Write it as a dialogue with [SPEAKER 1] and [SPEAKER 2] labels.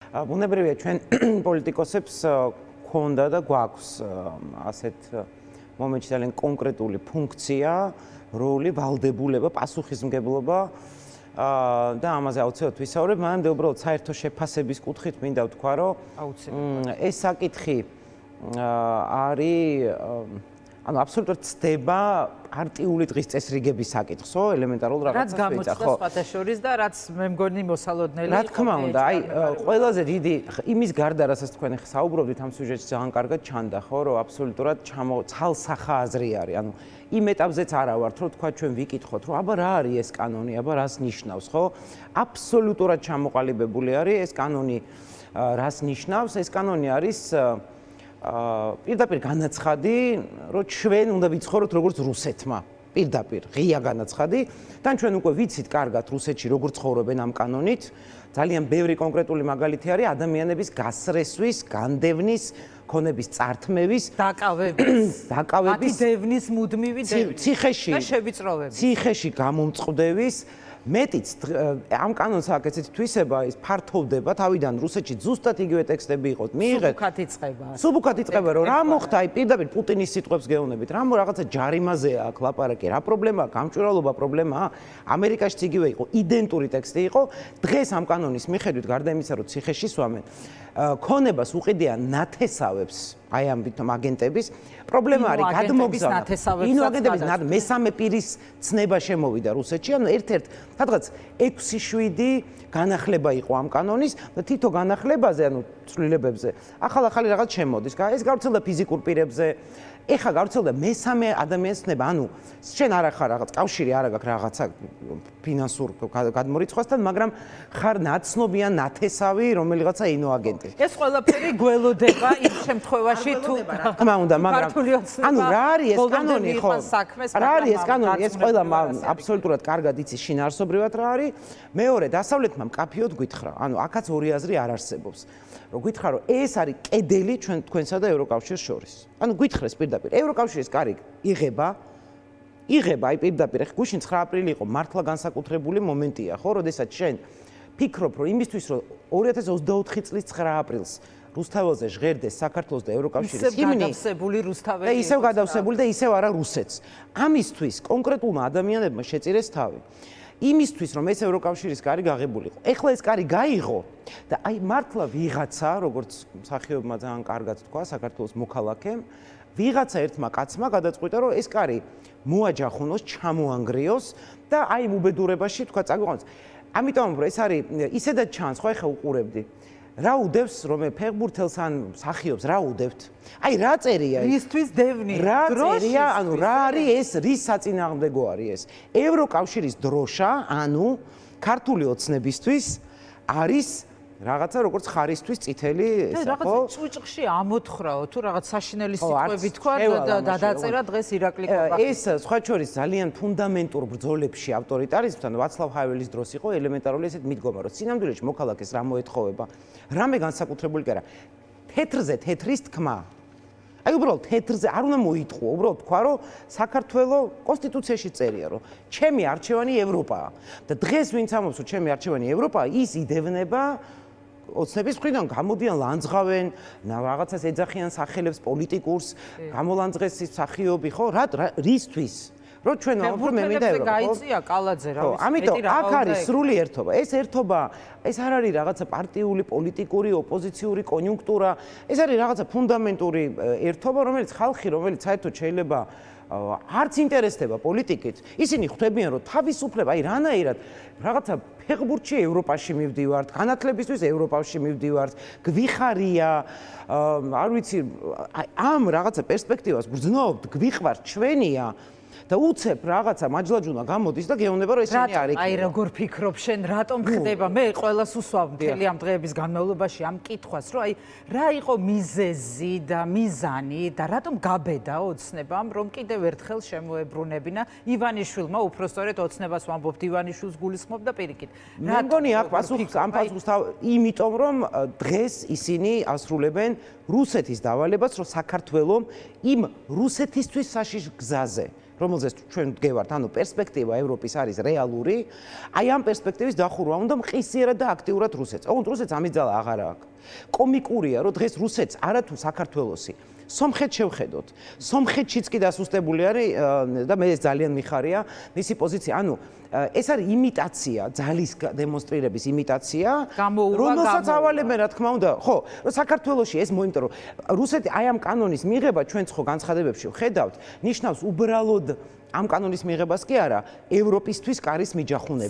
[SPEAKER 1] ბუნებრივია ჩვენ პოლიტიკოსებს გქონდა და გვაქვს ასეთ მომენტში ძალიან კონკრეტული ფუნქცია, როლი, ვალდებულება, პასუხისმგებლობა და ამაზე აუცილებლად ვისაუბრებ, მაგრამ უბრალოდ საერთო შეფასების კუთხით მინდა ვთქვა, რომ ეს საკითხი არის ანუ აბსოლუტურად ცდება პარტიული დღის წესრიგების საკითხს, ხო, ელემენტარულ რაღაცას ვიცა, ხო?
[SPEAKER 2] რაც გამოჩნდა სხვათა შორის და რაც მე მგონი მოსალოდნელი იყო.
[SPEAKER 1] რა თქმა უნდა, აი, ყველაზე დიდი იმის გარდა, რასაც თქვენ ახლა საუბრობდით ამ სიუჟეტში ძალიან კარგად ჩანდა, ხო, რომ აბსოლუტურად ცალსახა აზრი არის. ანუ იმ ეტაპზეც არა ვართ, რომ თქვა ჩვენ ვიკითხოთ, რომ აბა რა არის ეს კანონი, აბა რას ნიშნავს, ხო? აბსოლუტურად ჩამოყალიბებული არის ეს კანონი, რას ნიშნავს? ეს კანონი არის პირდაპირ განაცხადი, რომ ჩვენ უნდა ვიცხოვროთ როგორც რუსეთმა. პირდაპირ ღია განაცხადი. თან ჩვენ უკვე ვიცით კარგად რუსეთში როგორ ცხოვრობენ ამ კანონით. ძალიან ბევრი კონკრეტული მაგალითი არის ადამიანების გასრესვის, განდევნის, ქონების წართმევის,
[SPEAKER 2] დაკავების, მათი დევნის მუდმივი დევნის და შევიწროვების. ციხეში
[SPEAKER 1] გამომწყდევის მეტიც ამ კანონს აქ ესეთი თვისება ის ფართოვდება თავიდან რუსეთში ზუსტად იგივე ტექსტები იყოთ მიიღეთ სუბუქად იწყება რომ რა მოხდა აი პირდაპირ პუტინის სიტყვებს გეუბნებით რა რაღაცა ჯარიმაზეა აქ ლაპარაკი რა პრობლემაა გამჭვირვალობა პრობლემაა ამერიკაშიც იგივე იყო იდენტური ტექსტი იყო დღეს ამ კანონის მიხედვით გარდა იმისა რომ ციხეში სვამენ ქონებას უყიდიან ნათესავებს აი ამ აგენტების პრობლემა არის გადმოგზავნა ინო აგენტების მესამე პირის ცნება შემოვიდა რუსეთში ანუ ერთ-ერთ სადღაც 6-7 განახლება იყო ამ კანონის და თითო განახლებაზე ანუ ცვლილებებზე ახალ-ახალი რაღაც შემოდის ეს გავრცელდა ფიზიკურ პირებზე ეხა გავრცელდა მესამე ადამიანის ცნება ანუ შენ არ ახარ რაღაც კავშირი არ აქვს რაღაცა ფინანსურ გადმორიცხვასთან მაგრამ ხარ ნაცნობიან ნათესავი რომელიღაცა ინო აგენტი
[SPEAKER 2] ეს ყველაფერი გველოდება იმ შემთხვევაში თუ
[SPEAKER 1] თქმა უნდა მაგრამ ანუ რა არის ეს კანონი ხო რა არის ეს კანონი ეს ყველა აბსოლუტურად კარგად იცის შინაარსობრივად რა არის მეორე დასავლეთმა მკაფიოდ გითხრა ანუ აქაც ორი აზრი არ არსებობს რომ გითხრა რომ ეს არის კედელი თქვენსა და ევროკავშირს შორის ანუ გითხრეს პირდაპირ ევროკავშირის კარი იღება აი პირდაპირ ხე გუშინ 9 აპრილი იყო მართლა განსაკუთრებული მომენტია ხო როდესაც შენ ფიქრობ რომ იმისთვის რომ 2024 წლის 9 აპრილს რუსთაველზე ჟღერდეს საქართველოს და ევროკავშირის ჰიმნი ისევ გადავსებული და ისევ არა რუსეთს ამისთვის კონკრეტულმა ადამიანებმა შეწირეს თავი იმისთვის რომ ეს ევროკავშირის კარი გაღებულიყო ეხლა ეს კარი გაიღო და აი მართლა ვიღაცა როგორც მსახიობმა ძალიან კარგად თქვა საქართველოს მოქალაქემ ვიღაცა ერთმა კაცმა გადაწყვიტა რომ ეს კარი მოაჯახუნოს ჩამოანგრიოს და აი იმ უბედურებაში თქვა წაგვიყვანოს ამიტომ რომ ეს არის ისედაც ჩანს ხო ეხლა უყურებდი რა უდევს რომ ფეხბურთელს ან მსახიობს რა უდევთ აი რა წერია
[SPEAKER 2] ისთვის დევნი
[SPEAKER 1] რა წერია ანუ რა არის ეს რის საწინააღმდეგო არის ეს ევროკავშირის დროშა ანუ ქართული ოცნებისთვის არის რაღაცა როგორც ხარისთვის წითელი
[SPEAKER 2] ესა ხო ჭუჭყში ამოთხრაო თუ რაღაც საშინელი სიტყვები თქვა და დაწერა დღეს ირაკლი კობახი
[SPEAKER 1] ეს სხვა შორის ძალიან ფუნდამენტურ ბრძოლებში ავტორიტარიზმთან ვაცლავ ჰაველის დროს იყო ელემენტარული ესეთ მიდგომა რომ სინამდვილეში მოქალაქეს რა მოეთხოვება რამე განსაკუთრებული კი არა თეთრზე თეთრის თქმა აი უბრალოდ თეთრზე არ უნდა მოიტყუო უბრალოდ თქვა რომ საქართველოს კონსტიტუციაში წერია რომ ჩემი არჩევანი ევროპაა და დღეს ვინც ამბობს რომ ჩემი არჩევანი ევროპაა ის იდევნება ოცნების მხრიდან გამოდიან ლანძღავენ რაღაცას ეძახიან სახელებს პოლიტიკურს გამოლანძღეს მსახიობი ხო რისთვის რო ჩვენ ვამბობთ მე მინდა ევროპა
[SPEAKER 2] გაიწია კალაძე რა ვიცი
[SPEAKER 1] ამიტომ აქ არის სრული ერთობა ეს ერთობა ეს არ არის რაღაცა პარტიული პოლიტიკური ოპოზიციური კონიუნქტურა ეს არის რაღაცა ფუნდამენტური ერთობა რომელიც ხალხი რომელიც საერთოდ შეიძლება არც ინტერესდება პოლიტიკით ისინი ხვდებიან რომ თავისუფლება აი რანაირად რაღაცა ფეხბურთში ევროპაში მივდივართ განათლებისთვის ევროპაში მივდივართ გვიხარია არ ვიცი ამ რაღაცა პერსპექტივას გრძნობთ გვიყვართ ჩვენია და უცებ რაღაცა მაჯლაჯუნა გამოდის და გეუბნება რომ ესენი არ იქნება.
[SPEAKER 2] აი როგორ ფიქრობ შენ რატომ ხდება მე ყველას უსვამ მთელი ამ დღეების განმავლობაში ამ კითხვას რომ აი რა იყო მიზეზი და მიზანი და რატომ გაბედა ოცნებამ რომ კიდევ ერთხელ შემოებრუნებინა ივანიშვილმა უпростоრეთ ოცნებას ვამბობთ ივანიშვილს გულისხმობ და პირიქით.
[SPEAKER 1] მე მგონი აქ პასუხს ამ პასუხს იმიტომ რომ დღეს ისინი ასრულებენ რუსეთის დავალებას რომ საქართველოს იმ რუსეთისთვის საშიშ გზაზე რომელზეც ჩვენ ვდგევართ, ანუ პერსპექტივა ევროპის არის რეალური, აი ამ პერსპექტივის დახურვა უნდა მყისიერად და აქტიურად რუსეთს. ოღონდ რუსეთს ამიძალა აღარა აქვს. კომიკურია, რომ დღეს რუსეთს არათუ საქართველოსი სომხეთს შევხედოთ. სომხეთშიც კი დასუსტებული არის და მე ეს ძალიან მიხარია მისი პოზიცია. ანუ ეს არის იმიტაცია, ძალის დემონსტრირების იმიტაცია, რომელსაც ავალებენ რა თქმა უნდა. ხო, რომ საქართველოში ეს იმიტომ რომ რუსეთი აი ამ კანონის მიღება ჩვენც ხო განცხადებებში ვხედავთ, ნიშნავს უბრალოდ ამ კანონის მიღებას კი არა, ევროპისთვის კარის მიჯახუნება.